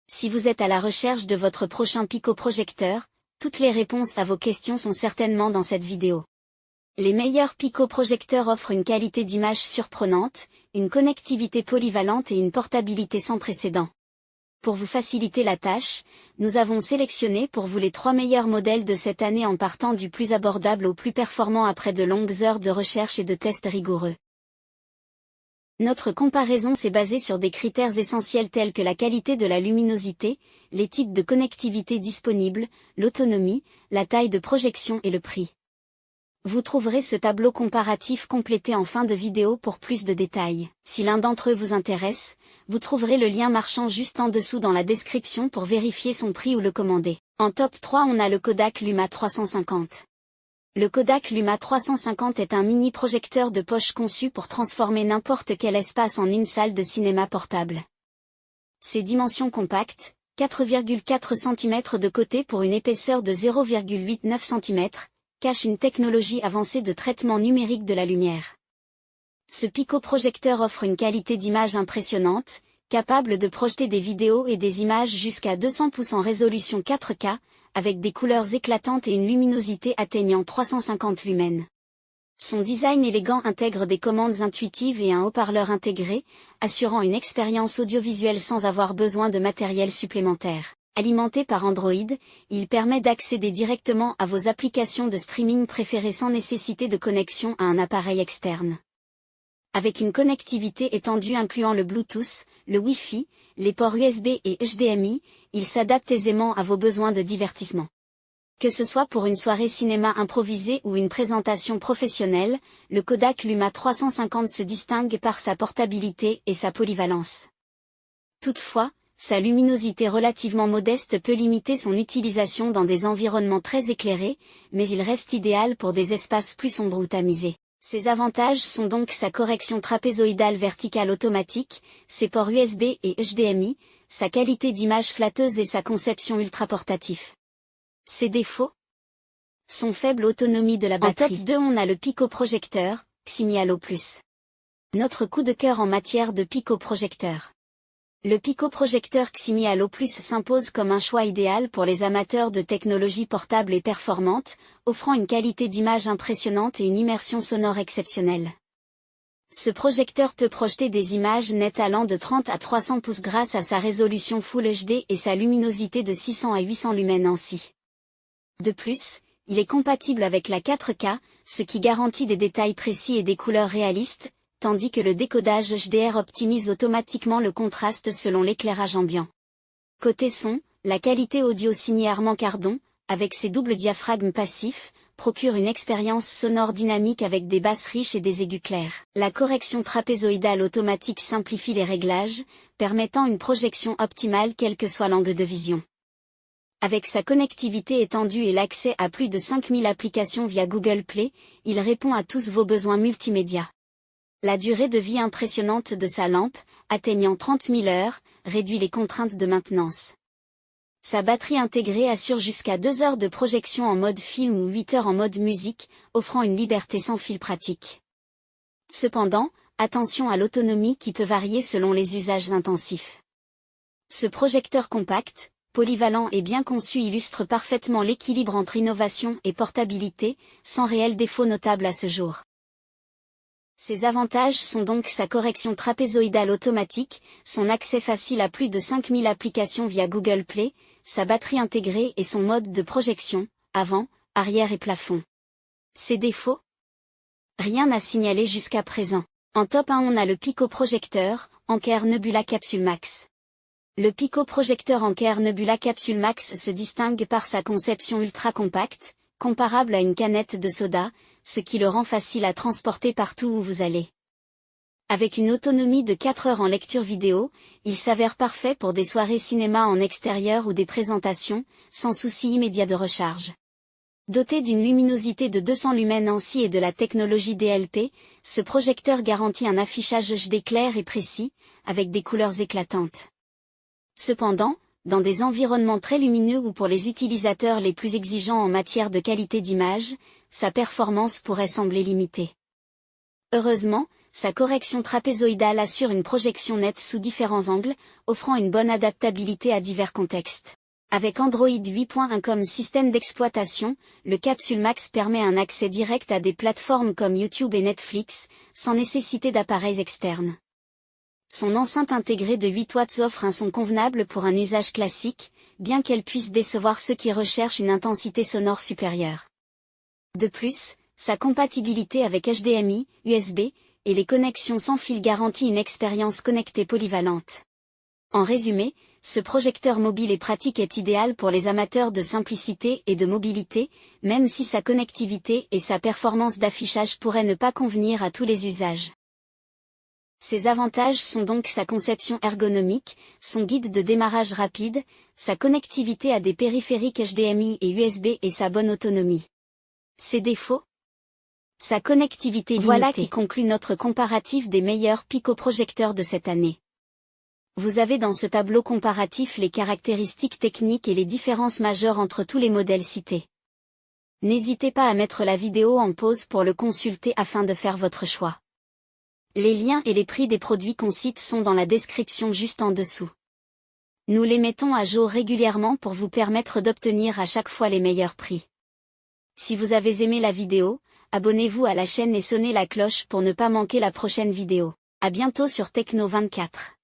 Si vous êtes à la recherche de votre prochain picoprojecteur, toutes les réponses à vos questions sont certainement dans cette vidéo. Les meilleurs picoprojecteurs offrent une qualité d'image surprenante, une connectivité polyvalente et une portabilité sans précédent. Pour vous faciliter la tâche, nous avons sélectionné pour vous les 3 meilleurs modèles de cette année en partant du plus abordable au plus performant après de longues heures de recherche et de tests rigoureux. Notre comparaison s'est basée sur des critères essentiels tels que la qualité de la luminosité, les types de connectivité disponibles, l'autonomie, la taille de projection et le prix. Vous trouverez ce tableau comparatif complété en fin de vidéo pour plus de détails. Si l'un d'entre eux vous intéresse, vous trouverez le lien marchand juste en dessous dans la description pour vérifier son prix ou le commander. En top 3 on a le Kodak Luma 350. Le Kodak Luma 350 est un mini-projecteur de poche conçu pour transformer n'importe quel espace en une salle de cinéma portable. Ses dimensions compactes, 4,4 cm de côté pour une épaisseur de 0,89 cm, cachent une technologie avancée de traitement numérique de la lumière. Ce picoprojecteur offre une qualité d'image impressionnante, capable de projeter des vidéos et des images jusqu'à 200 pouces en résolution 4K, avec des couleurs éclatantes et une luminosité atteignant 350 lumens. Son design élégant intègre des commandes intuitives et un haut-parleur intégré, assurant une expérience audiovisuelle sans avoir besoin de matériel supplémentaire. Alimenté par Android, il permet d'accéder directement à vos applications de streaming préférées sans nécessité de connexion à un appareil externe. Avec une connectivité étendue incluant le Bluetooth, le Wi-Fi, les ports USB et HDMI, il s'adapte aisément à vos besoins de divertissement. Que ce soit pour une soirée cinéma improvisée ou une présentation professionnelle, le Kodak Luma 350 se distingue par sa portabilité et sa polyvalence. Toutefois, sa luminosité relativement modeste peut limiter son utilisation dans des environnements très éclairés, mais il reste idéal pour des espaces plus sombres ou tamisés. Ses avantages sont donc sa correction trapézoïdale verticale automatique, ses ports USB et HDMI, sa qualité d'image flatteuse et sa conception ultra-portative. Ses défauts? Son faible autonomie de la batterie. En top 2 on a le picoprojecteur, Ximi Halo Plus. Notre coup de cœur en matière de picoprojecteur. Le picoprojecteur Ximi Halo Plus s'impose comme un choix idéal pour les amateurs de technologies portables et performantes, offrant une qualité d'image impressionnante et une immersion sonore exceptionnelle. Ce projecteur peut projeter des images nettes allant de 30 à 300 pouces grâce à sa résolution Full HD et sa luminosité de 600 à 800 lumens ANSI. De plus, il est compatible avec la 4K, ce qui garantit des détails précis et des couleurs réalistes, tandis que le décodage HDR optimise automatiquement le contraste selon l'éclairage ambiant. Côté son, la qualité audio signée Armand Cardon, avec ses doubles diaphragmes passifs, procure une expérience sonore dynamique avec des basses riches et des aigus clairs. La correction trapézoïdale automatique simplifie les réglages, permettant une projection optimale quel que soit l'angle de vision. Avec sa connectivité étendue et l'accès à plus de 5000 applications via Google Play, il répond à tous vos besoins multimédia. La durée de vie impressionnante de sa lampe, atteignant 30 000 heures, réduit les contraintes de maintenance. Sa batterie intégrée assure jusqu'à 2 heures de projection en mode film ou 8 heures en mode musique, offrant une liberté sans fil pratique. Cependant, attention à l'autonomie qui peut varier selon les usages intensifs. Ce projecteur compact, polyvalent et bien conçu illustre parfaitement l'équilibre entre innovation et portabilité, sans réel défaut notable à ce jour. Ses avantages sont donc sa correction trapézoïdale automatique, son accès facile à plus de 5000 applications via Google Play, sa batterie intégrée et son mode de projection, avant, arrière et plafond. Ses défauts? Rien à signaler jusqu'à présent. En top 1 on a le picoprojecteur, Anker Nebula Capsule Max. Le picoprojecteur Anker Nebula Capsule Max se distingue par sa conception ultra compacte, comparable à une canette de soda, ce qui le rend facile à transporter partout où vous allez. Avec une autonomie de 4 heures en lecture vidéo, il s'avère parfait pour des soirées cinéma en extérieur ou des présentations, sans souci immédiat de recharge. Doté d'une luminosité de 200 lumens ANSI et de la technologie DLP, ce projecteur garantit un affichage HD clair et précis, avec des couleurs éclatantes. Cependant, dans des environnements très lumineux ou pour les utilisateurs les plus exigeants en matière de qualité d'image, sa performance pourrait sembler limitée. Heureusement, Sa correction trapézoïdale assure une projection nette sous différents angles, offrant une bonne adaptabilité à divers contextes. Avec Android 8.1 comme système d'exploitation, le Capsule Max permet un accès direct à des plateformes comme YouTube et Netflix, sans nécessité d'appareils externes. Son enceinte intégrée de 8 watts offre un son convenable pour un usage classique, bien qu'elle puisse décevoir ceux qui recherchent une intensité sonore supérieure. De plus, sa compatibilité avec HDMI, USB, et les connexions sans fil garantit une expérience connectée polyvalente. En résumé, ce projecteur mobile et pratique est idéal pour les amateurs de simplicité et de mobilité, même si sa connectivité et sa performance d'affichage pourraient ne pas convenir à tous les usages. Ses avantages sont donc sa conception ergonomique, son guide de démarrage rapide, sa connectivité à des périphériques HDMI et USB et sa bonne autonomie. Ses défauts? Sa connectivité limitée. Voilà qui conclut notre comparatif des meilleurs picoprojecteurs de cette année. Vous avez dans ce tableau comparatif les caractéristiques techniques et les différences majeures entre tous les modèles cités. N'hésitez pas à mettre la vidéo en pause pour le consulter afin de faire votre choix. Les liens et les prix des produits qu'on cite sont dans la description juste en dessous. Nous les mettons à jour régulièrement pour vous permettre d'obtenir à chaque fois les meilleurs prix. Si vous avez aimé la vidéo, abonnez-vous à la chaîne et sonnez la cloche pour ne pas manquer la prochaine vidéo. À bientôt sur Techno 24.